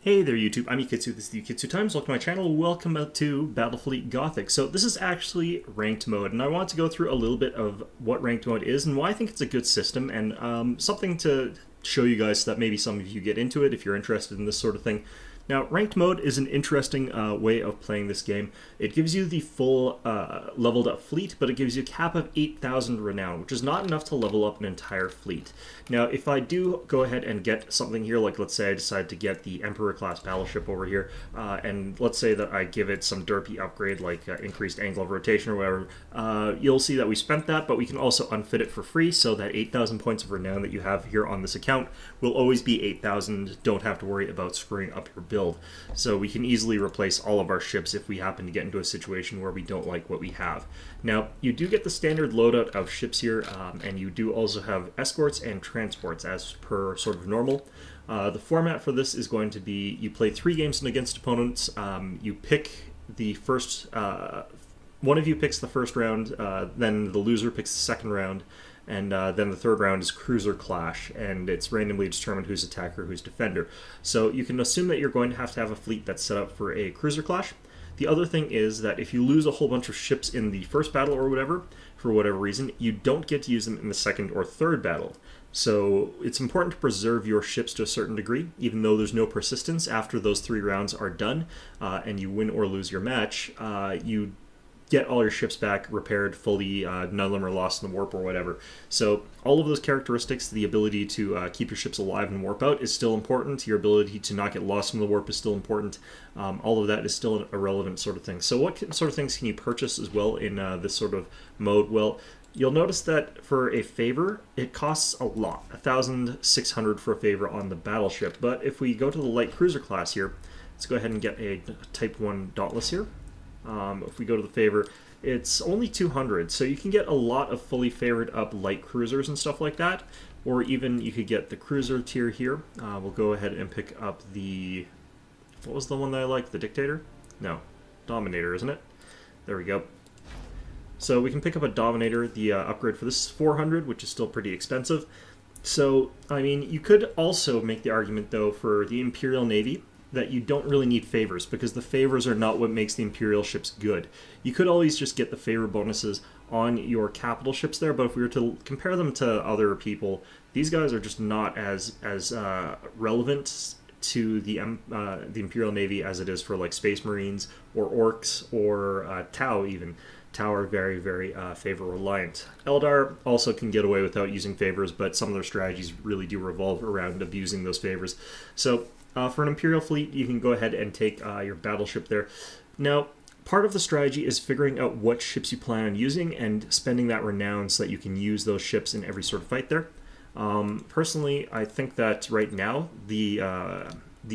Hey there YouTube, I'm Yukitsu, this is the Yukitsu Times, welcome to my channel, welcome to Battlefleet Gothic. So this is actually ranked mode, and I want to go through a little bit of what ranked mode is and why I think it's a good system, and something to show you guys so that maybe some of you get into it if you're interested in this sort of thing. Now, ranked mode is an interesting way of playing this game. It gives you the full leveled up fleet, but it gives you a cap of 8,000 renown, which is not enough to level up an entire fleet. Now, if I do go ahead and get something here, like let's say I decide to get the Emperor class battleship over here, and let's say that I give it some derpy upgrade like increased angle of rotation or whatever, you'll see that we spent that, but we can also unfit it for free, so that 8,000 points of renown that you have here on this account will always be 8,000. Don't have to worry about screwing up your build. So we can easily replace all of our ships if we happen to get into a situation where we don't like what we have. Now, you do get the standard loadout of ships here, and you do also have escorts and transports as per sort of normal. The format for this is going to be you play 3 games against opponents. You pick the first, one of you picks the first round, then the loser picks the second round, and then the third round is cruiser clash, and it's randomly determined who's attacker, who's defender. So you can assume that you're going to have a fleet that's set up for a cruiser clash. The other thing is that if you lose a whole bunch of ships in the first battle or whatever, for whatever reason, you don't get to use them in the second or third battle. So it's important to preserve your ships to a certain degree, even though there's no persistence after those 3 rounds are done, and you win or lose your match, you get all your ships back repaired fully, none of them are lost in the warp or whatever. So all of those characteristics, the ability to keep your ships alive and warp out is still important. Your ability to not get lost in the warp is still important. All of that is still a relevant sort of thing. So what sort of things can you purchase as well in this sort of mode? Well, you'll notice that for a favor, it costs a lot, 1,600 for a favor on the battleship. But if we go to the light cruiser class here, let's go ahead and get a Type 1 Dauntless here. If we go to the favor, it's only 200, so you can get a lot of fully favored up light cruisers and stuff like that, or even you could get the cruiser tier here. We'll go ahead and pick up the, what was the one that I liked, the Dictator? No, Dominator, isn't it? There we go. So we can pick up a Dominator. The upgrade for this is 400, which is still pretty expensive. So, I mean, you could also make the argument, though, for the Imperial Navy, that you don't really need favors, because the favors are not what makes the Imperial ships good. You could always just get the favor bonuses on your capital ships there, but if we were to compare them to other people, these guys are just not as relevant to the Imperial Navy as it is for like Space Marines or Orcs or Tau even. Tau are very, very favor reliant. Eldar also can get away without using favors, but some of their strategies really do revolve around abusing those favors. So for an Imperial fleet, you can go ahead and take your battleship there. Now, part of the strategy is figuring out what ships you plan on using and spending that renown so that you can use those ships in every sort of fight there. Personally, I think that right now, the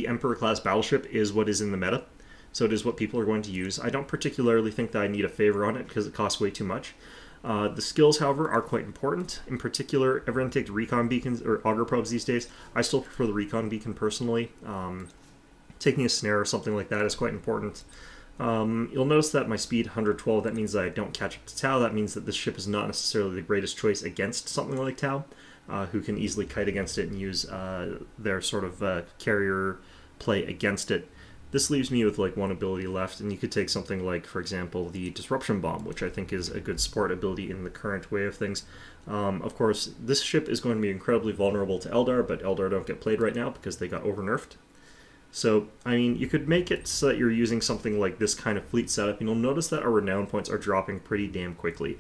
Emperor class battleship is what is in the meta. So it is what people are going to use. I don't particularly think that I need a favor on it because it costs way too much. The skills, however, are quite important. In particular, everyone takes recon beacons or auger probes these days. I still prefer the recon beacon personally. Taking a snare or something like that is quite important. You'll notice that my speed 112, that means that I don't catch up to Tau. That means that this ship is not necessarily the greatest choice against something like Tau, who can easily kite against it and use their sort of carrier play against it. This leaves me with like 1 ability left, and you could take something like, for example, the Disruption Bomb, which I think is a good support ability in the current way of things. Of course, this ship is going to be incredibly vulnerable to Eldar, but Eldar don't get played right now because they got over-nerfed. So, I mean, you could make it so that you're using something like this kind of fleet setup, and you'll notice that our renown points are dropping pretty damn quickly.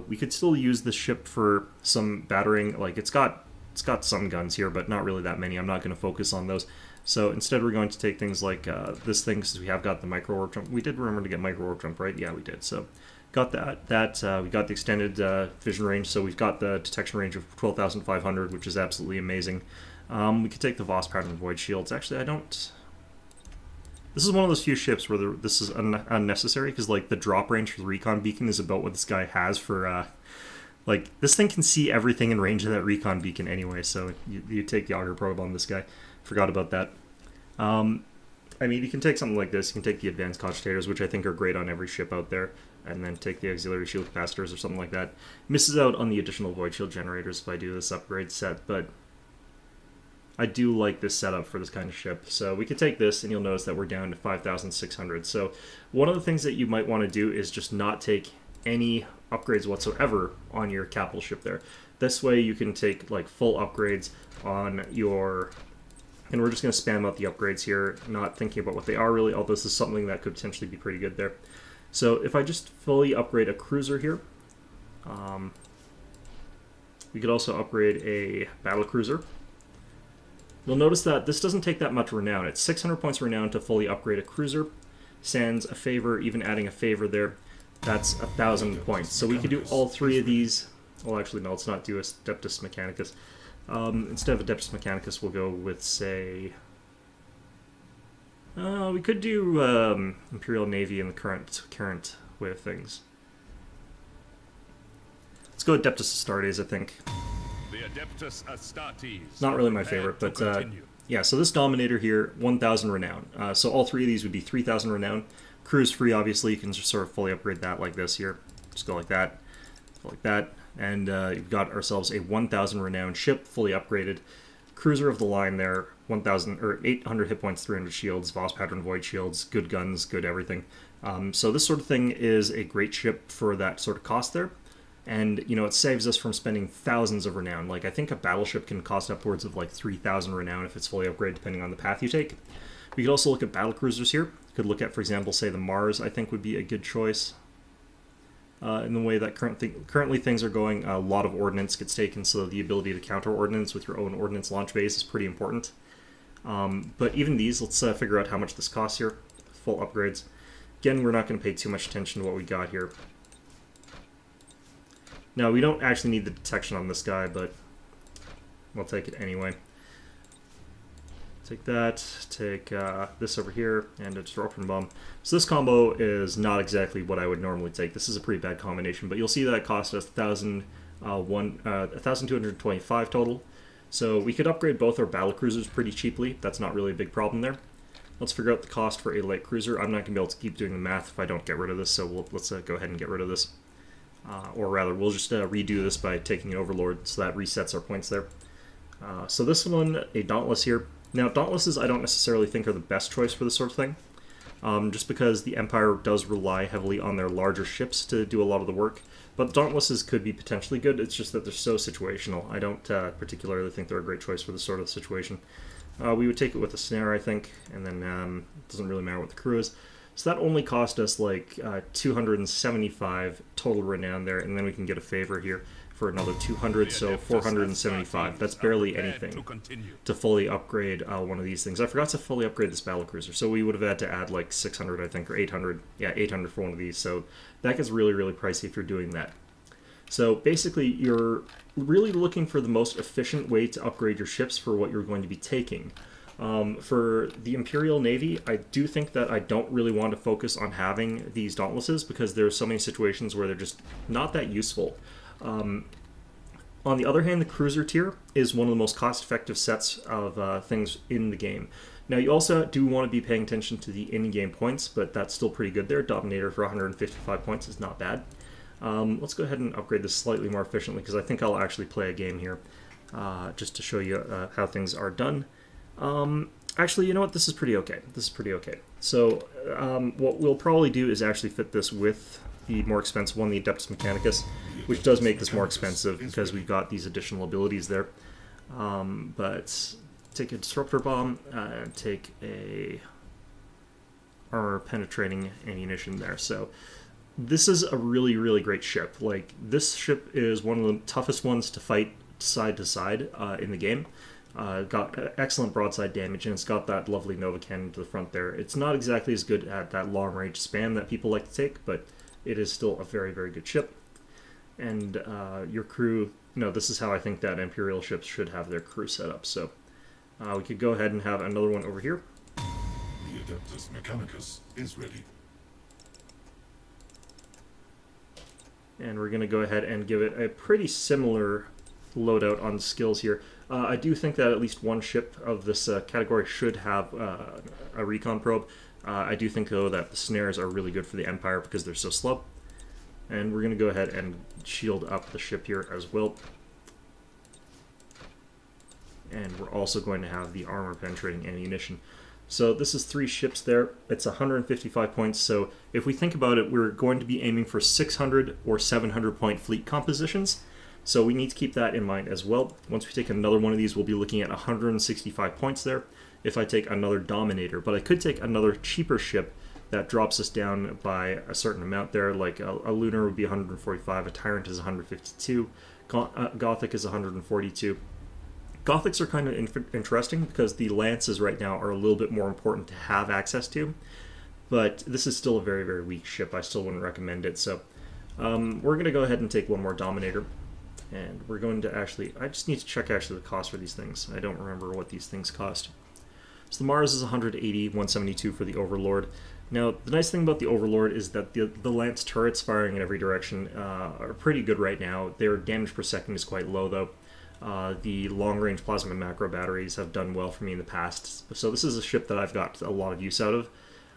We could still use this ship for some battering. Like, it's got some guns here, but not really that many. I'm not going to focus on those. So instead we're going to take things like this thing, since we have got the micro warp jump. We did remember to get micro warp jump, right? Yeah, we did. So got that. We got the extended vision range, so we've got the detection range of 12,500, which is absolutely amazing. We could take the Voss pattern void shields. Actually, I don't... This is one of those few ships where this is unnecessary, because like the drop range for the recon beacon is about what this guy has for... like, this thing can see everything in range of that recon beacon anyway, so you take the auger probe on this guy. Forgot about that. I mean, you can take something like this. You can take the advanced cogitators, which I think are great on every ship out there, and then take the auxiliary shield capacitors or something like that. Misses out on the additional void shield generators if I do this upgrade set, but I do like this setup for this kind of ship. So we could take this, and you'll notice that we're down to 5,600. So one of the things that you might want to do is just not take any upgrades whatsoever on your capital ship there. This way you can take like full upgrades on your... And we're just going to spam out the upgrades here, not thinking about what they are really, although this is something that could potentially be pretty good there. So if I just fully upgrade a cruiser here, we could also upgrade a battle cruiser. You'll notice that this doesn't take that much renown. It's 600 points renown to fully upgrade a cruiser. Sans a favor, even adding a favor there, that's 1,000 points. So we could do all three of these. Well, actually, no, let's not do Adeptus Mechanicus. Instead of Adeptus Mechanicus, we'll go with, say... we could do Imperial Navy in the current way of things. Let's go Adeptus Astartes, I think. The Adeptus Astartes. Not really my favorite, but yeah, so this Dominator here, 1,000 renown. So all three of these would be 3,000 renown. Cruise free, obviously, you can just sort of fully upgrade that like this here. Just go like that, and you've got ourselves a 1,000 renown ship, fully upgraded. Cruiser of the line there, 1,000 or 800 hit points, 300 shields, Voss pattern void shields, good guns, good everything. So this sort of thing is a great ship for that sort of cost there. And, you know, it saves us from spending thousands of renown. Like, I think a battleship can cost upwards of, like, 3,000 renown if it's fully upgraded, depending on the path you take. We could also look at battle cruisers here. Could look at, for example, say the Mars, I think would be a good choice. In the way that currently things are going, a lot of ordnance gets taken, so the ability to counter ordnance with your own ordnance launch base is pretty important. But even these, let's figure out how much this costs here. Full upgrades. Again, we're not going to pay too much attention to what we got here. Now, we don't actually need the detection on this guy, but we'll take it anyway. Take that, take this over here, and a disruption bomb. So this combo is not exactly what I would normally take. This is a pretty bad combination, but you'll see that it cost us 1,225 total. So we could upgrade both our battle cruisers pretty cheaply. That's not really a big problem there. Let's figure out the cost for a light cruiser. I'm not going to be able to keep doing the math if I don't get rid of this, so let's go ahead and get rid of this. Or rather, we'll just redo this by taking an Overlord, so that resets our points there. So this one, a Dauntless here. Now, Dauntlesses I don't necessarily think are the best choice for this sort of thing, just because the Empire does rely heavily on their larger ships to do a lot of the work. But Dauntlesses could be potentially good, it's just that they're so situational. I don't particularly think they're a great choice for this sort of situation. We would take it with a Snare, I think, and then it doesn't really matter what the crew is. So that only cost us like 275 total renown there, and then we can get a favor here for another 200, so 475. That's barely anything to fully upgrade one of these things. I forgot to fully upgrade this battlecruiser, so we would have had to add like 600, I think, or 800. Yeah, 800 for one of these, so that gets really, really pricey if you're doing that. So basically, you're really looking for the most efficient way to upgrade your ships for what you're going to be taking. For the Imperial Navy, I do think that I don't really want to focus on having these Dauntlesses because there are so many situations where they're just not that useful. On the other hand, the cruiser tier is one of the most cost-effective sets of things in the game. Now, you also do want to be paying attention to the in-game points, but that's still pretty good there. Dominator for 155 points is not bad. Let's go ahead and upgrade this slightly more efficiently because I think I'll actually play a game here just to show you how things are done. Actually, you know what? This is pretty okay. This is pretty okay. So what we'll probably do is actually fit this with the more expensive one, the Adeptus Mechanicus, which does make this more expensive because we've got these additional abilities there. But take a Disruptor Bomb, take a Armor Penetrating Ammunition there. So this is a really, really great ship. Like, this ship is one of the toughest ones to fight side to side in the game. Got excellent broadside damage, and it's got that lovely Nova Cannon to the front there. It's not exactly as good at that long-range spam that people like to take, but it is still a very, very good ship. And your crew, this is how I think that Imperial ships should have their crew set up. So we could go ahead and have another one over here. The Adeptus Mechanicus is ready. And we're going to go ahead and give it a pretty similar loadout on skills here. I do think that at least one ship of this category should have a recon probe. I do think, though, that the snares are really good for the Empire because they're so slow. And we're going to go ahead and shield up the ship here as well. and we're also going to have the armor penetrating ammunition. So this is 3 ships there. It's 155 points. So if we think about it, we're going to be aiming for 600 or 700 point fleet compositions. So we need to keep that in mind as well. Once we take another one of these, we'll be looking at 165 points there. If I take another Dominator, but I could take another cheaper ship that drops us down by a certain amount there, like a Lunar would be 145, a Tyrant is 152, Gothic is 142. Gothics are kind of interesting because the Lances right now are a little bit more important to have access to, but this is still a very, very weak ship. I still wouldn't recommend it. So we're going to go ahead and take one more Dominator. And we're going to actually, I just need to check actually the cost for these things. I don't remember what these things cost. So the Mars is 180, 172 for the Overlord. Now, the nice thing about the Overlord is that the Lance turrets firing in every direction are pretty good right now. Their damage per second is quite low, though. The long-range plasma and macro batteries have done well for me in the past. So this is a ship that I've got a lot of use out of.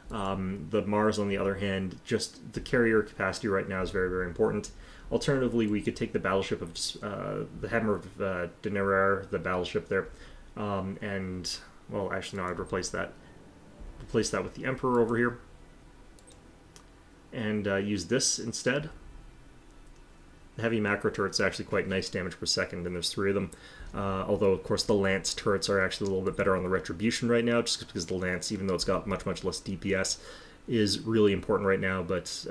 The Mars, on the other hand, just the carrier capacity right now is very, very important. Alternatively, we could take the battleship of the Hammer of Denerar, the battleship there, and, well, actually, no, I'd replace that. Replace that with the Emperor over here, and use this instead. The heavy macro turret's actually quite nice damage per second, and there's 3 of them. Although, of course, the Lance turrets are actually a little bit better on the Retribution right now, just because the Lance, even though it's got much, much less DPS, is really important right now. But,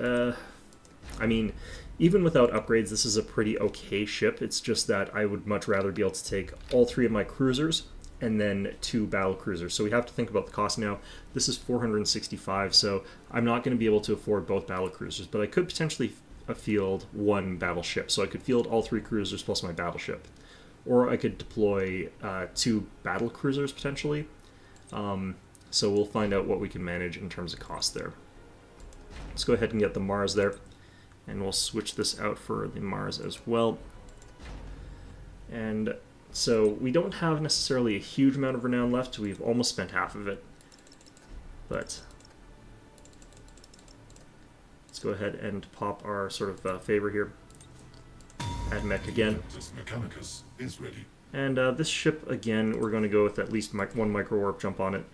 I mean, even without upgrades, this is a pretty okay ship. It's just that I would much rather be able to take all 3 of my cruisers and then 2 battle cruisers. So we have to think about the cost now. This is 465, so I'm not going to be able to afford both battle cruisers, but I could potentially field 1 battleship. So I could field all 3 cruisers plus my battleship. Or I could deploy 2 battle cruisers potentially. So we'll find out what we can manage in terms of cost there. Let's go ahead and get the Mars there. And we'll switch this out for the Mars as well. And so we don't have necessarily a huge amount of renown left. We've almost spent half of it. But let's go ahead and pop our sort of favor here. Add mech again. Mechanicus is ready. And this ship, again, we're going to go with at least 1 micro warp jump on it.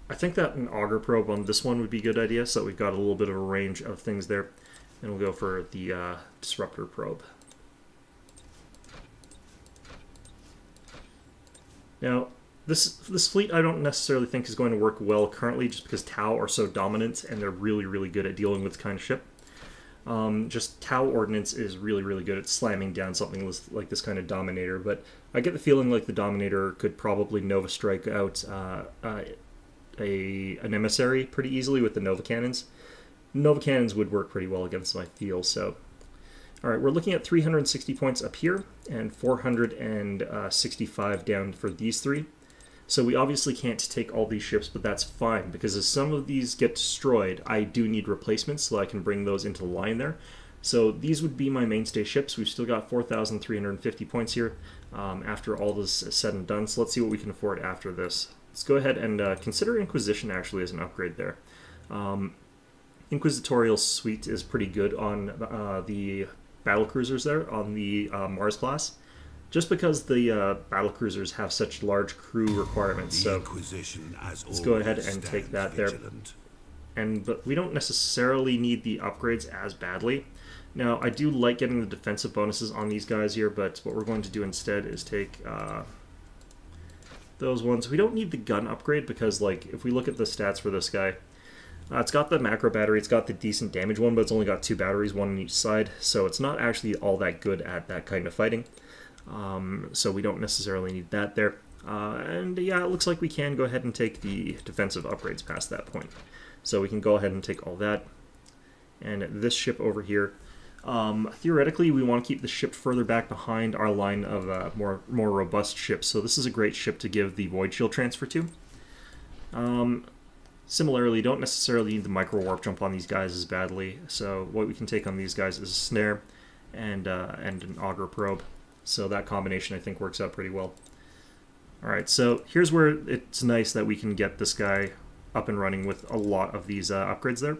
I think that an auger probe on this one would be a good idea, so that we've got a little bit of a range of things there. And we'll go for the disruptor probe. Now, this fleet I don't necessarily think is going to work well currently, just because Tau are so dominant and they're really, really good at dealing with this kind of ship. Just Tau Ordnance is really, really good at slamming down something like this kind of Dominator, but I get the feeling like the Dominator could probably Nova Strike out an emissary pretty easily with the Nova Cannons. Nova Cannons would work pretty well against my feel, so... Alright, we're looking at 360 points up here, and 465 down for these 3. So we obviously can't take all these ships, but that's fine, because as some of these get destroyed, I do need replacements, so I can bring those into the line there. So these would be my mainstay ships. We've still got 4,350 points here after all this is said and done, so let's see what we can afford after this. Let's go ahead and consider Inquisition actually as an upgrade there. Inquisitorial Suite is pretty good on the battle cruisers there, on the Mars class, just because the battle cruisers have such large crew requirements. So let's go ahead and take that there. But we don't necessarily need the upgrades as badly. Now, I do like getting the defensive bonuses on these guys here, but what we're going to do instead is take those ones. We don't need the gun upgrade because, like, if we look at the stats for this guy, it's got the macro battery, it's got the decent damage one, but it's only got 2 batteries, 1 on each side, so it's not actually all that good at that kind of fighting. So we don't necessarily need that there. And yeah, it looks like we can go ahead and take the defensive upgrades past that point. So we can go ahead and take all that. And this ship over here, theoretically we want to keep the ship further back behind our line of more robust ships. So this is a great ship to give the Void Shield transfer to. Similarly, don't necessarily need the micro warp jump on these guys as badly. So what we can take on these guys is a snare and an auger probe. So that combination I think works out pretty well. Alright, so here's where it's nice that we can get this guy up and running with a lot of these upgrades there.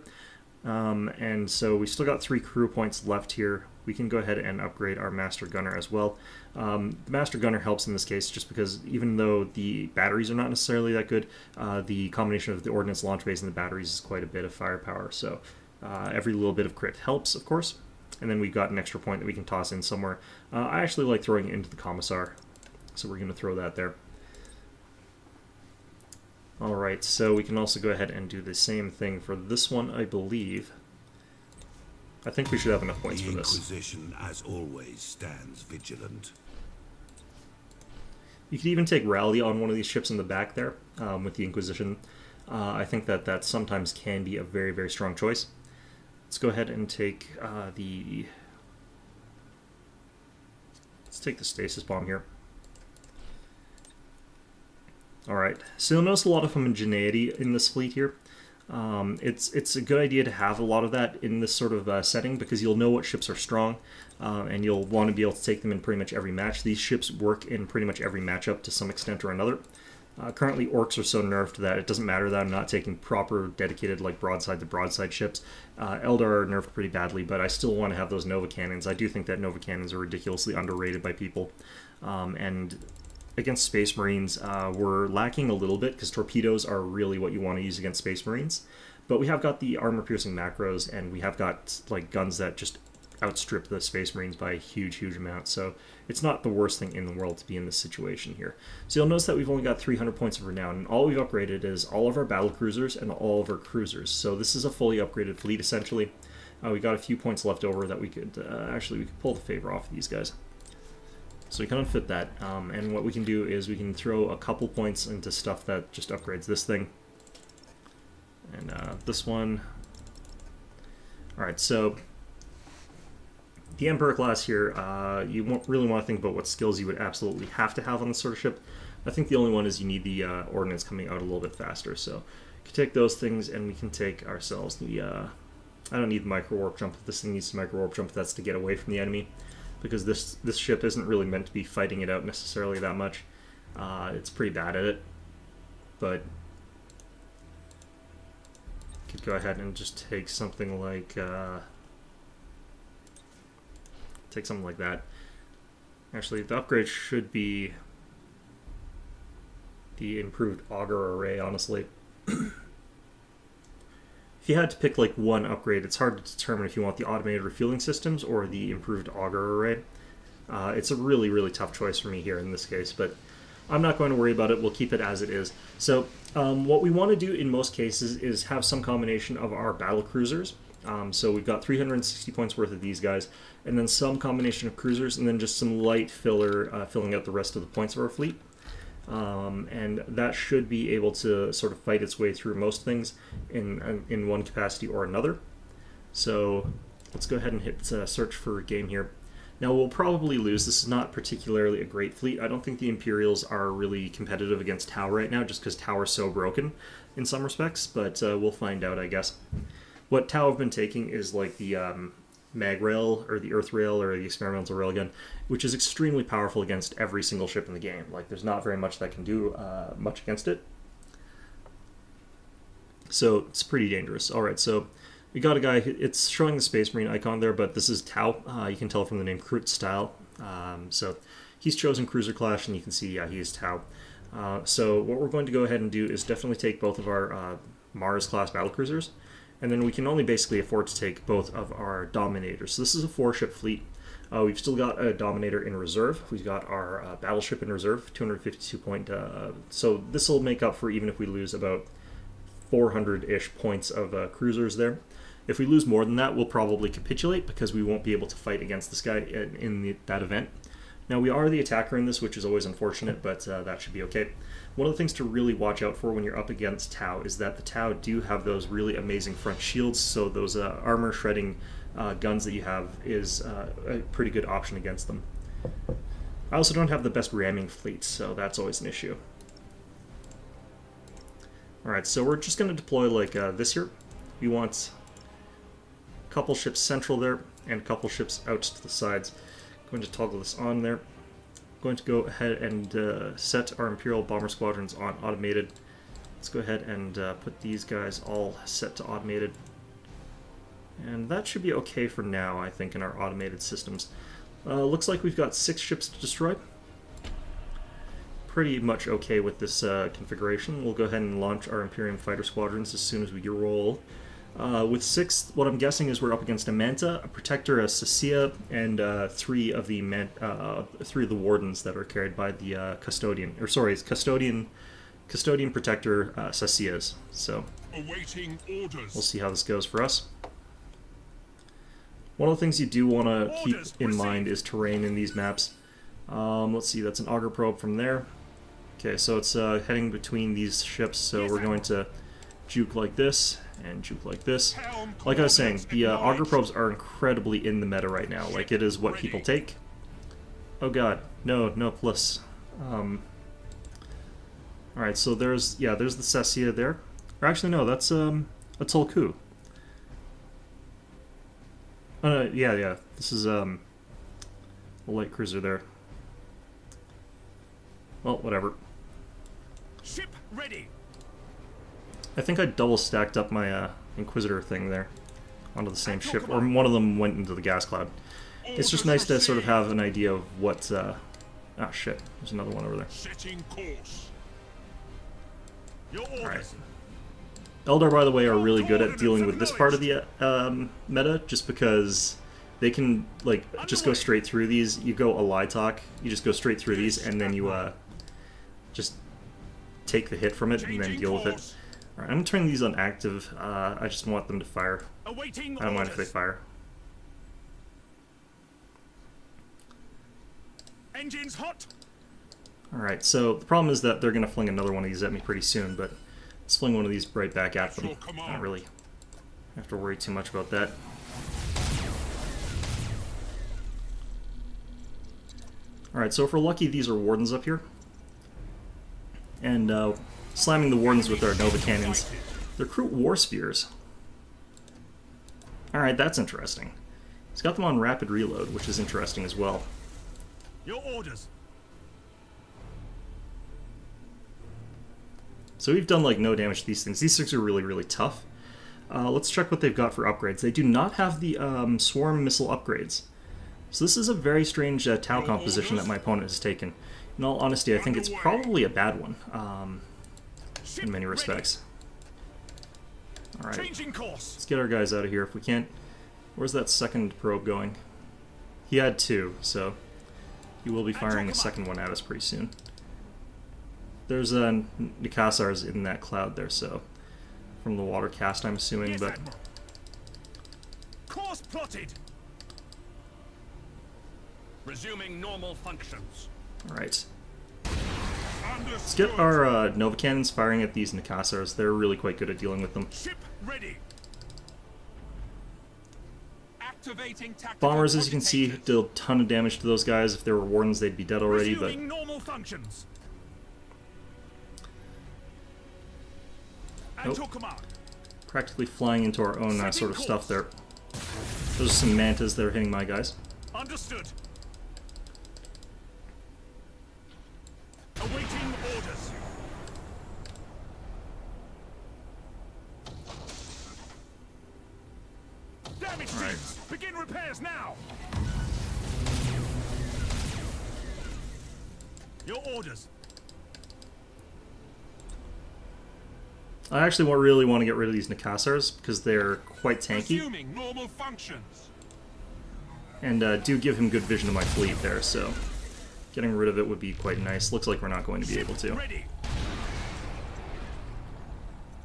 And so we still got 3 crew points left here. we can go ahead and upgrade our Master Gunner as well. The Master Gunner helps in this case just because even though the batteries are not necessarily that good, the combination of the ordnance launch base and the batteries is quite a bit of firepower. So every little bit of crit helps, of course. And then we've got an extra point that we can toss in somewhere. I actually like throwing it into the Commissar, so we're going to throw that there. Alright, so we can also go ahead and do the same thing for this one, I believe. I think we should have enough points for this. The Inquisition, as always, stands vigilant. You could even take Rally on one of these ships in the back there with the Inquisition. I think that sometimes can be a very, very strong choice. Let's go ahead and take let's take the Stasis Bomb here. Alright, so you'll notice a lot of homogeneity in this fleet here. It's a good idea to have a lot of that in this sort of setting because you'll know what ships are strong and you'll want to be able to take them in pretty much every match. These ships work in pretty much every matchup to some extent or another. Currently, Orcs are so nerfed that it doesn't matter that I'm not taking proper, dedicated, like, broadside-to-broadside ships. Eldar are nerfed pretty badly, but I still want to have those Nova Cannons. I do think that Nova Cannons are ridiculously underrated by people. And against Space Marines, we're lacking a little bit, because torpedoes are really what you want to use against Space Marines. But we have got the armor-piercing macros, and we have got, like, guns that just outstrip the Space Marines by a huge, huge amount. So it's not the worst thing in the world to be in this situation here. So you'll notice that we've only got 300 points of renown, and all we've upgraded is all of our battle cruisers and all of our cruisers. So this is a fully upgraded fleet, essentially. We got a few points left over that we could, actually, we could pull the favor off of these guys. So we can unfit that, and what we can do is we can throw a couple points into stuff that just upgrades this thing. And this one. Alright, so the Emperor class here, you won't really want to think about what skills you would absolutely have to have on this sort of ship. I think the only one is you need the ordnance coming out a little bit faster. So we can take those things, and we can take ourselves the... I don't need the micro warp jump. If this thing needs the micro warp jump, that's to get away from the enemy, because this ship isn't really meant to be fighting it out necessarily that much. It's pretty bad at it, but could go ahead and just take something like that. Actually, the upgrade should be the improved auger array, honestly. If you had to pick like one upgrade, it's hard to determine if you want the automated refueling systems or the improved auger array. It's a really, really tough choice for me here in this case, but I'm not going to worry about it. We'll keep it as it is. So what we want to do in most cases is have some combination of our battle cruisers. So we've got 360 points worth of these guys, and then some combination of cruisers, and then just some light filler filling out the rest of the points of our fleet. And that should be able to sort of fight its way through most things in one capacity or another. So let's go ahead and hit search for a game here. Now we'll probably lose. This is not particularly a great fleet. I don't think the Imperials are really competitive against Tau right now, just because Tau is so broken in some respects, but we'll find out, I guess. What Tau have been taking is like the mag rail or the earth rail or the experimental railgun, which is extremely powerful against every single ship in the game. Like, there's not very much that can do much against it. So it's pretty dangerous. Alright, so we got a guy, it's showing the Space Marine icon there, but this is Tau. You can tell from the name Krut style. So he's chosen Cruiser Clash, and you can see, yeah, he is Tau. So what we're going to go ahead and do is definitely take both of our Mars class battlecruisers, and then we can only basically afford to take both of our Dominators. So this is a 4-ship fleet. We've still got a Dominator in reserve. We've got our Battleship in reserve, 252 point. So this will make up for even if we lose about 400-ish points of cruisers there. If we lose more than that, we'll probably capitulate because we won't be able to fight against this guy in that event. Now, we are the attacker in this, which is always unfortunate, but that should be okay. One of the things to really watch out for when you're up against Tau is that the Tau do have those really amazing front shields, so those armor-shredding guns that you have is a pretty good option against them. I also don't have the best ramming fleet, so that's always an issue. Alright, so we're just going to deploy like this here. We want a couple ships central there, and a couple ships out to the sides. Going to toggle this on there. Going to go ahead and set our Imperial bomber squadrons on automated. Let's go ahead and put these guys all set to automated. And that should be okay for now, I think, in our automated systems. Looks like we've got 6 ships to destroy. Pretty much okay with this configuration. We'll go ahead and launch our Imperium fighter squadrons as soon as we roll. With 6, what I'm guessing is we're up against a Manta, a Protector, a Sacia, and 3 of the Wardens that are carried by the Custodian, or sorry, it's Custodian Protector Sacias. So Awaiting orders. we'll see how this goes for us. One of the things you do want to keep in mind is terrain in these maps. Let's see, that's an auger probe from there. Okay, so it's heading between these ships, so we're going to juke like this and juke like this. Like I was saying, the auger probes are incredibly in the meta right now. Like, it is what people take. Oh god, no plus. Alright, so there's the Sacia there. Or actually, no, that's a Tulku. Yeah, this is a light cruiser there. Well, whatever. Ship ready. I think I double stacked up my Inquisitor thing there onto the same ship, or one of them went into the gas cloud. It's just nice to sort of have an idea of what. Ah, shit! There's another one over there. Setting course. Your orders. All right. Eldar, by the way, are really good at dealing with this part of the meta, just because they can just go straight through these. You go ally talk, you just go straight through these, and then you just take the hit from it and then deal with it. Alright, I'm gonna turn these on active. I just want them to fire. I don't mind if they fire. Engines hot. Alright, so the problem is that they're gonna fling another one of these at me pretty soon, but let's fling one of these right back at them. I don't really have to worry too much about that. Alright, so if we're lucky, these are Wardens up here. And slamming the Wardens with our Nova Cannons. They're Recruit War Spheres. Alright, that's interesting. He's got them on rapid reload, which is interesting as well. Your orders. So we've done like no damage to these things. These things are really, really tough. Let's check what they've got for upgrades. They do not have the swarm missile upgrades. So this is a very strange Tau composition that my opponent has taken. In all honesty, I think it's probably a bad one, in many respects. Alright, let's get our guys out of here if we can't. Where's that second probe going? He had 2, so he will be firing a second one at us pretty soon. There's Nikasars in that cloud there, so from the water cast, I'm assuming, but course plotted. Resuming normal functions. alright. Let's get our Nova Cannons firing at these Nikasars. They're really quite good at dealing with them. Ship ready. Activating tactical Bombers, as you can see, did a ton of damage to those guys. If they were Wardens, they'd be dead already, but normal functions. nope. Practically flying into our own sort of stuff there. Those are some Mantas that are hitting my guys. Understood. Awaiting orders. Damage teams, begin repairs now. Your orders. I actually really want to get rid of these Nikasars because they're quite tanky. Resuming normal functions. And do give him good vision of my fleet there, so getting rid of it would be quite nice. Looks like we're not going to be able to.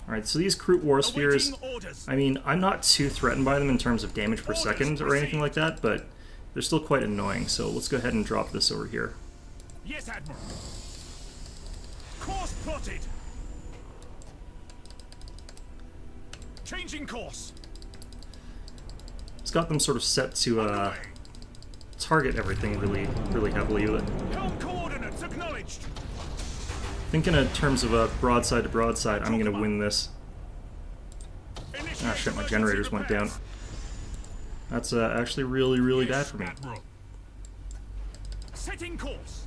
Alright, so these Recruit War Spheres, I mean, I'm not too threatened by them in terms of damage per second or anything like that, but they're still quite annoying, so let's go ahead and drop this over here. Yes, Admiral. Course plotted. Changing course. It's got them sort of set to target everything really heavily with it. Helm coordinates acknowledged. Thinking in terms of a broadside to broadside, I'm gonna win this. Ah shit, my generators went down. That's actually really bad for me. Admiral. Setting course.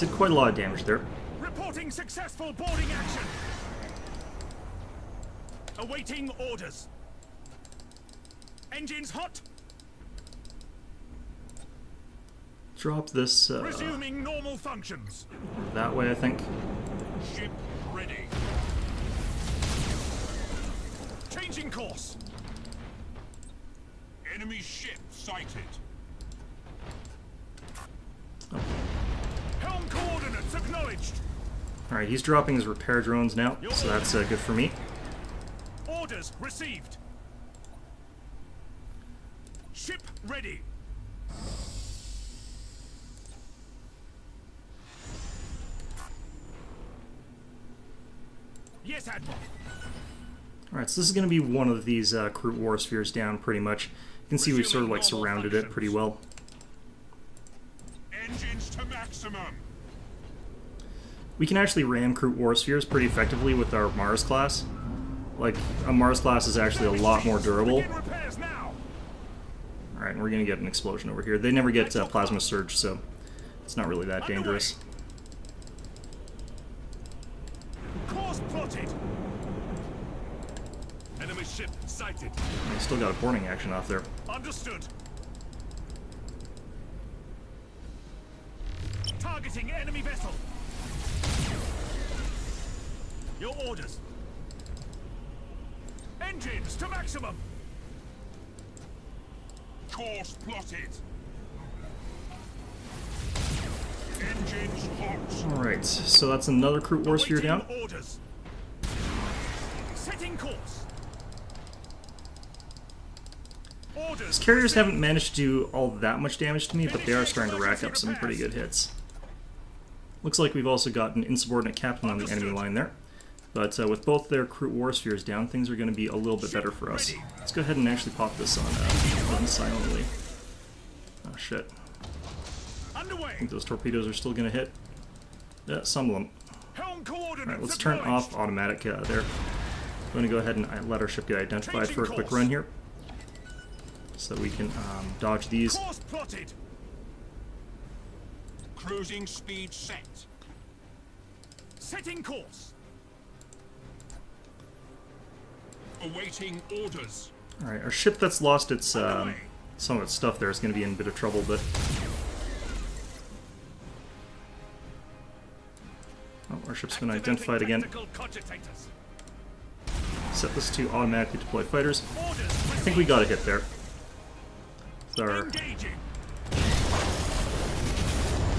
did quite a lot of damage there. Reporting successful boarding action. Awaiting orders. Engines hot. Drop this Resuming normal functions. that way, I think. Ship ready. Changing course. Enemy ship sighted. Helm coordinates acknowledged. Alright, he's dropping his repair drones now, so that's good for me. Orders received. Ship ready. Yes, Admiral. Alright, so this is going to be one of these crew war spheres down, pretty much. You can see we've sort of like surrounded it pretty well. Engines to maximum. We can actually ram crew war spheres pretty effectively with our Mars class. Like, a Mars class is actually a lot more durable. Begin repairs now. Alright, and we're going to get an explosion over here. They never get plasma surge, so it's not really that dangerous. Course plotted. Enemy ship sighted. I still got a boarding action off there. Understood. Targeting enemy vessel. Your orders. Engines to maximum. Course plotted. Engines hot. Alright, so that's another crew war sphere Awaiting down. orders. Setting course. Orders. These carriers haven't managed to do all that much damage to me, but they are starting to rack up some pretty good hits. Looks like we've also got an insubordinate captain on the enemy line there. But with both their crew war spheres down, things are going to be a little bit better for us. Let's go ahead and actually pop this on silently. Oh shit. I think those torpedoes are still going to hit. Yeah, some of them. Alright, let's turn off automatic there. I'm going to go ahead and let our ship get identified for a quick run here. So we can dodge these. Course plotted. Cruising speed set. Setting course. Awaiting orders. Alright, our ship that's lost its some of its stuff there is going to be in a bit of trouble, but... Oh, our ship's been identified again. Set this to automatically deploy fighters. I think we got a hit there. Our...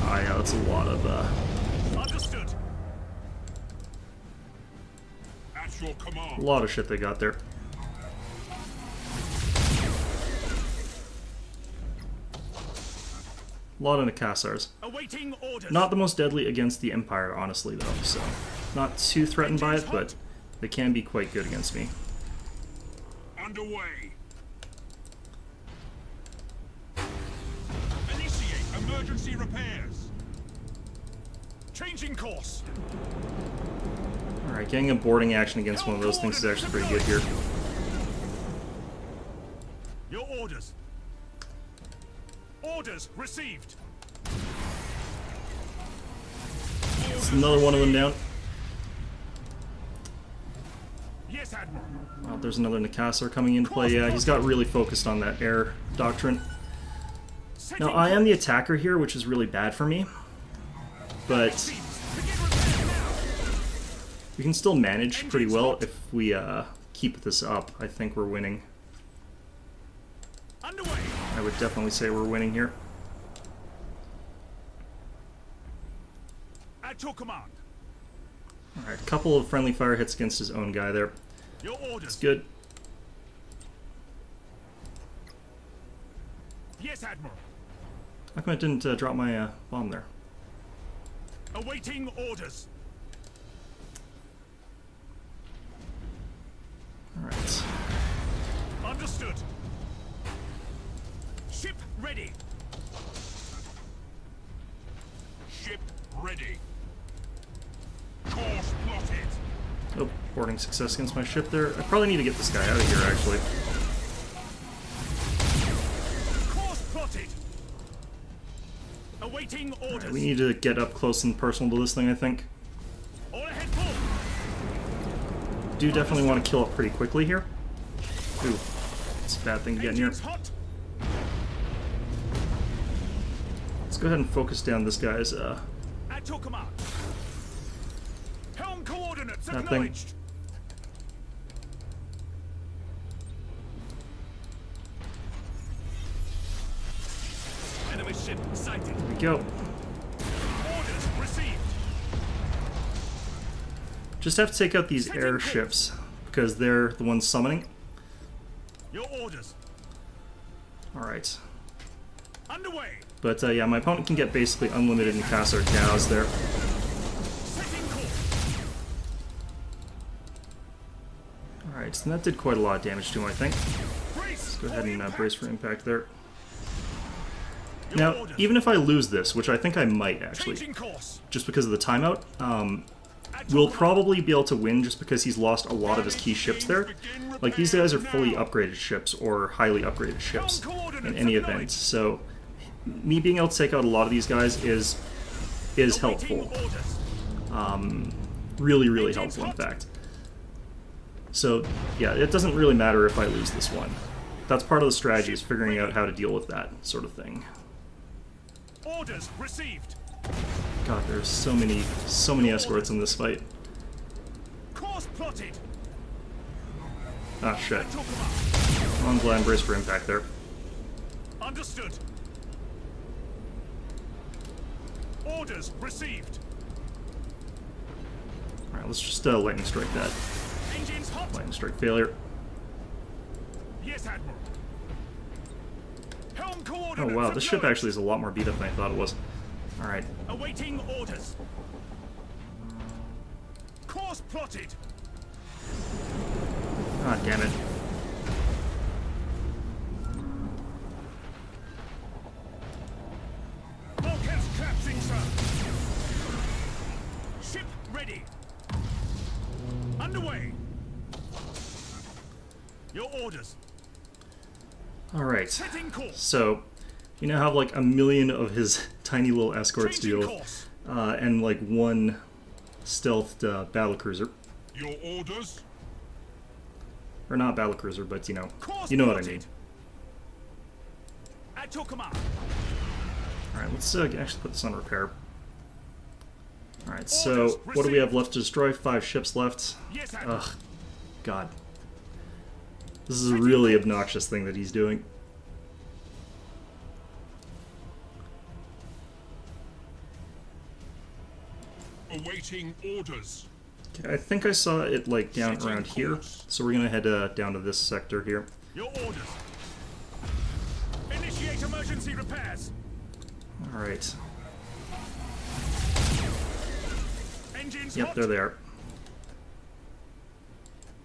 Ah, yeah, that's a lot of, Understood. At your command. a lot of shit they got there. A lot of Nakassars. Awaiting orders. Not the most deadly against the Empire, honestly, though, so... Not too threatened by it, but they can be quite good against me. Underway. Initiate emergency repairs. Changing course. Alright, getting a boarding action against one of those things is actually pretty good here. Your orders. Orders received. It's another one of them down. Yes, Admiral. Oh, there's another Nakassar coming into play. Yeah, he's got really focused on that air doctrine. Now, I am the attacker here, which is really bad for me. But we can still manage pretty well if we keep this up. I think we're winning. Underway. I would definitely say we're winning here. At your command. Alright, a couple of friendly fire hits against his own guy there. Your orders. That's good. Yes, Admiral. How come I didn't drop my bomb there? Awaiting orders. Alright. Understood. Ship ready. Ship ready. Course plotted. Oh, boarding success against my ship there. I probably need to get this guy out of here, actually. Course plotted. Awaiting orders. Alright, we need to get up close and personal to this thing, I think. All ahead full. Do definitely want to kill it pretty quickly here. Ooh, it's a bad thing to get near. Engines hot. Let's go ahead and focus down this guy's, At your command. Helm coordinates That thing. acknowledged. Enemy ship sighted. There we go. Orders received. Just have to take out these airships, because they're the ones summoning. Your orders. Alright. Underway. But yeah, my opponent can get basically unlimited and cast our cows there. Setting course. Alright, so that did quite a lot of damage to him, I think. Brace. Go ahead and for brace for impact there. Your Now, orders. even if I lose this, which I think I might actually, Changing course. just because of the timeout, At we'll your command. probably be able to win just because he's lost a lot of his key ships there. Like, these guys are fully upgraded ships, or highly upgraded ships, in any event. So, me being able to take out a lot of these guys is Awaiting helpful. orders. Really, really helpful, in fact. So, yeah, it doesn't really matter if I lose this one. That's part of the strategy, is figuring out how to deal with that sort of thing. Orders received. God, there's so many escorts in this fight. Course plotted. Ah, shit. At your command. I'm glad I braced for impact there. Understood. Orders received. Alright, let's just lightning strike that. Engines hot. Lightning strike failure. Yes, Admiral. Helm Oh coordinates. wow, this ship acknowledged. actually is a lot more beat up than I thought it was. Alright, Awaiting orders. Course plotted. ah damn it. Bulkheads collapsing, sir. Ship ready. Underway. Your orders. Alright, Setting course. so you now have like a million of his tiny little escorts to Changing deal with, course. and like one stealthed battlecruiser. Your orders? Or not battlecruiser, but you know Course what I plotted. mean. At your command. Alright, let's actually put this on repair. Alright, so Orders what do we received. have left to destroy? 5 ships left. Yes, Admiral. Ugh, God. This is a really obnoxious thing that he's doing. Awaiting orders. Okay, I think I saw it like down Setting around here, course. so we're gonna head down to this sector here. Your orders. Initiate emergency repairs. Alright. Engines Yep, hot. there they are.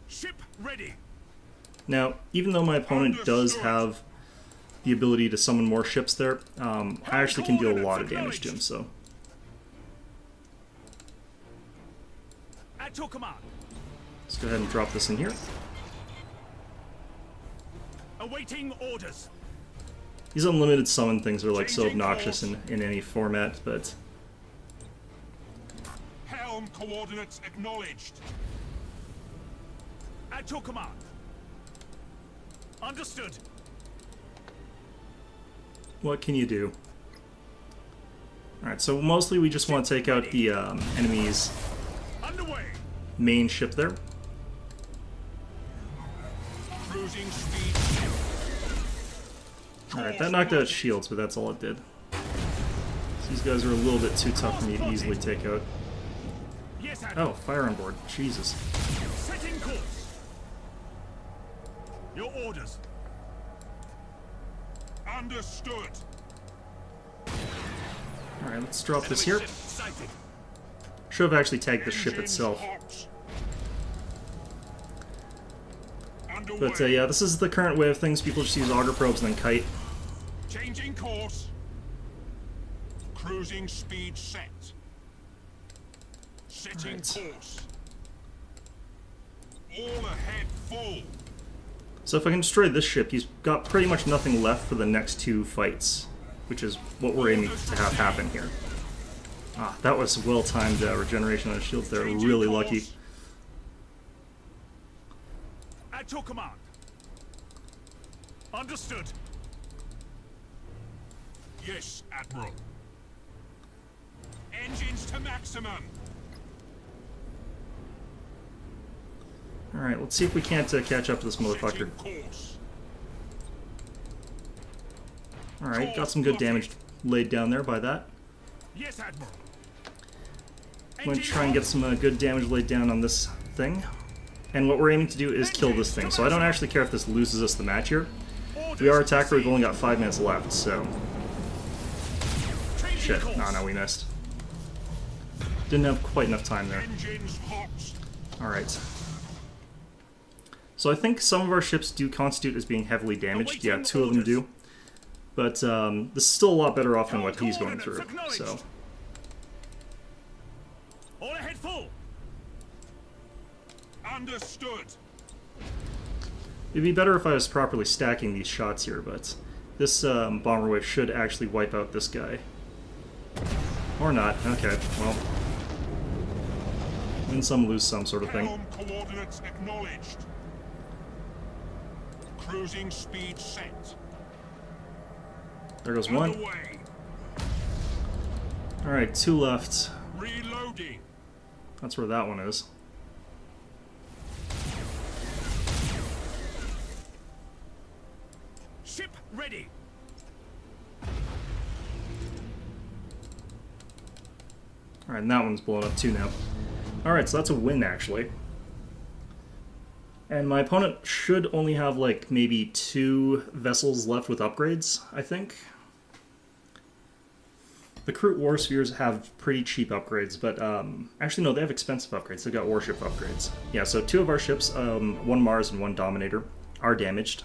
Ship ready. Now, even though my opponent does have the ability to summon more ships there, I actually can deal a lot of damage to him, so... At your command. Let's go ahead and drop this in here. Awaiting orders. These unlimited summon things are like so Changing obnoxious course. in any format, but... Helm coordinates acknowledged. At your command. Understood. What can you do? Alright, so mostly we just want to take out the enemy's Underway. main ship there. Cruising speed. Alright, that knocked out shields, but that's all it did. So these guys are a little bit too tough for me to easily take out. Yes, Admiral. Oh, fire on board. Jesus. Setting course. Your orders. Understood. Alright, let's drop this Enemy here. ship sighted. Should have actually tagged the ship Engines itself. hot. Underway. But yeah, this is the current way of things. People just use auger probes and then kite. Changing course. Cruising speed set. Setting Right. course. All ahead full. So if I can destroy this ship, he's got pretty much nothing left for the next 2 fights. which is what we're aiming to have happen here. Ah, that was well-timed regeneration on his shields there. Really lucky. At your command. Understood. Yes, Admiral. Engines to maximum. Alright, let's see if we can't catch up to this motherfucker. Alright, got some good damage laid down there by that. Yes, Admiral. I'm going to try and get some good damage laid down on this thing. And what we're aiming to do is kill this thing. So I don't actually care if this loses us the match here. We are attacker, we've only got 5 minutes left, so... Shit, no, we missed. Didn't have quite enough time there. Alright. So I think some of our ships do constitute as being heavily damaged. Yeah, 2 of them do. But this is still a lot better off than what he's going through, so... All ahead full. Understood. It'd be better if I was properly stacking these shots here, but this bomber wave should actually wipe out this guy. Or not. Okay, well. Win some, lose some sort of thing. Helm coordinates acknowledged. Cruising speed set. There goes one. Underway. Alright, 2 left. Reloading. That's where that one is. Ship ready. Alright, and that one's blown up too now. Alright, so that's a win, actually. And my opponent should only have, like, maybe 2 vessels left with upgrades, I think. The Kroot War Spheres have pretty cheap upgrades, but, actually, no, they have expensive upgrades. They've got warship upgrades. Yeah, so 2 of our ships, 1 Mars and 1 Dominator, are damaged.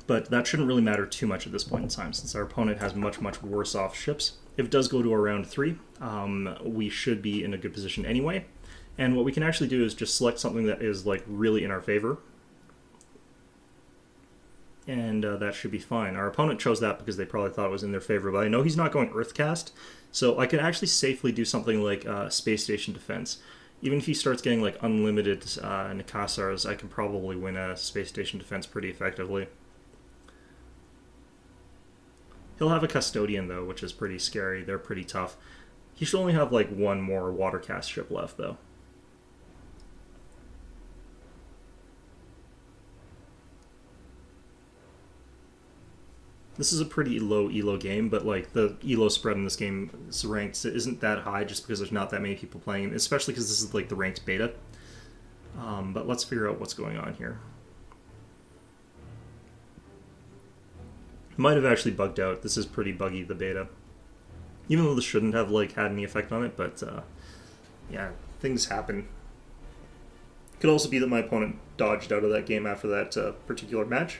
But that shouldn't really matter too much at this point in time, since our opponent has much, much worse off ships. If it does go to a round 3, we should be in a good position anyway. And what we can actually do is just select something that is, like, really in our favor. And that should be fine. Our opponent chose that because they probably thought it was in their favor, but I know he's not going Earthcast, so I can actually safely do something like Space Station Defense. Even if he starts getting, like, unlimited Nikasars, I can probably win a Space Station Defense pretty effectively. He'll have a Custodian, though, which is pretty scary. They're pretty tough. He should only have, like, 1 more Watercast ship left, though. This is a pretty low elo game, but, like, the elo spread in this game is ranked isn't that high just because there's not that many people playing, especially because this is, like, the ranked beta. But let's figure out what's going on here. Might have actually bugged out. This is pretty buggy, the beta. Even though this shouldn't have, like, had any effect on it, but, yeah, things happen. Could also be that my opponent dodged out of that game after that particular match.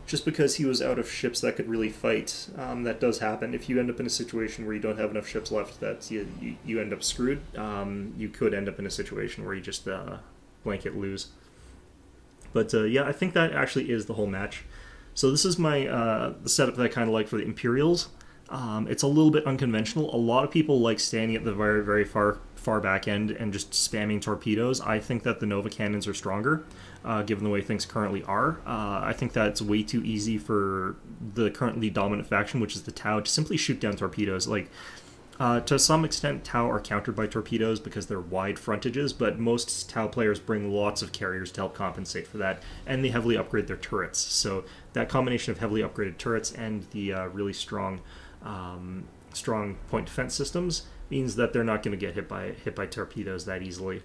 Just because he was out of ships that could really fight. That does happen. If you end up in a situation where you don't have enough ships left, that you end up screwed. You could end up in a situation where you just blanket lose. But, yeah, I think that actually is the whole match. So this is my the setup that I kind of like for the Imperials. It's a little bit unconventional. A lot of people like standing at the very, very far back end and just spamming torpedoes. I think that the Nova cannons are stronger, given the way things currently are. I think that it's way too easy for the currently dominant faction, which is the Tau, to simply shoot down torpedoes. Like, to some extent, Tau are countered by torpedoes because they're wide frontages, but most Tau players bring lots of carriers to help compensate for that, and they heavily upgrade their turrets. So that combination of heavily upgraded turrets and the really strong point defense systems means that they're not going to get hit by torpedoes that easily.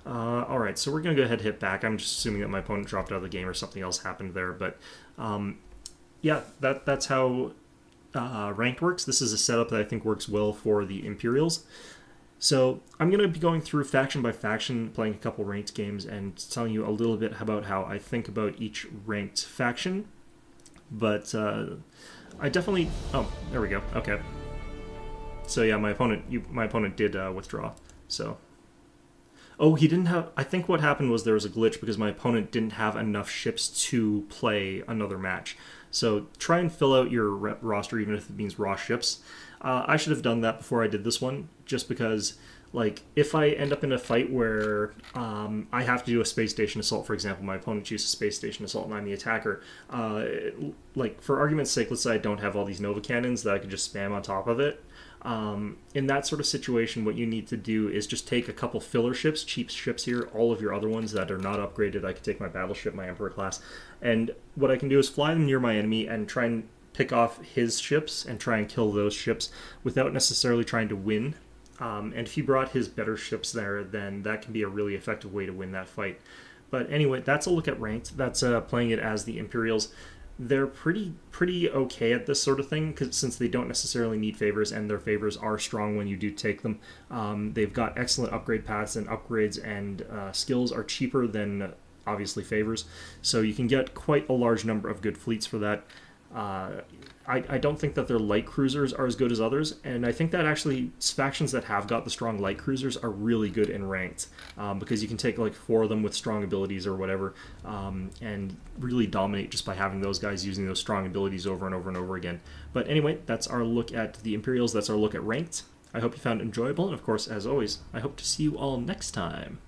Alright, so we're going to go ahead and hit back. I'm just assuming that my opponent dropped out of the game or something else happened there, but yeah, that's how ranked works. This is a setup that I think works well for the Imperials. So I'm going to be going through faction by faction, playing a couple ranked games, and telling you a little bit about how I think about each ranked faction. But I definitely... Oh, there we go. Okay. So yeah, my opponent did withdraw. So Oh, he didn't have. I think what happened was there was a glitch because my opponent didn't have enough ships to play another match. So try and fill out your roster, even if it means raw ships. I should have done that before I did this one, just because, like, if I end up in a fight where I have to do a space station assault, for example, my opponent chooses space station assault and I'm the attacker, like, for argument's sake, let's say I don't have all these Nova cannons that I could just spam on top of it. In that sort of situation, what you need to do is just take a couple filler ships, cheap ships here, all of your other ones that are not upgraded. I could take my battleship, my Emperor class, and what I can do is fly them near my enemy and try and pick off his ships and try and kill those ships without necessarily trying to win. And if he brought his better ships there, then that can be a really effective way to win that fight. But anyway, that's a look at ranked. That's playing it as the Imperials. They're pretty okay at this sort of thing, since they don't necessarily need favors, and their favors are strong when you do take them. They've got excellent upgrade paths, and upgrades and skills are cheaper than, obviously, favors. So you can get quite a large number of good fleets for that. I don't think that their light cruisers are as good as others, and I think that actually factions that have got the strong light cruisers are really good in ranked, because you can take like 4 of them with strong abilities or whatever, and really dominate just by having those guys using those strong abilities over and over and over again. But anyway, that's our look at the Imperials, that's our look at ranked. I hope you found it enjoyable, and of course, as always, I hope to see you all next time.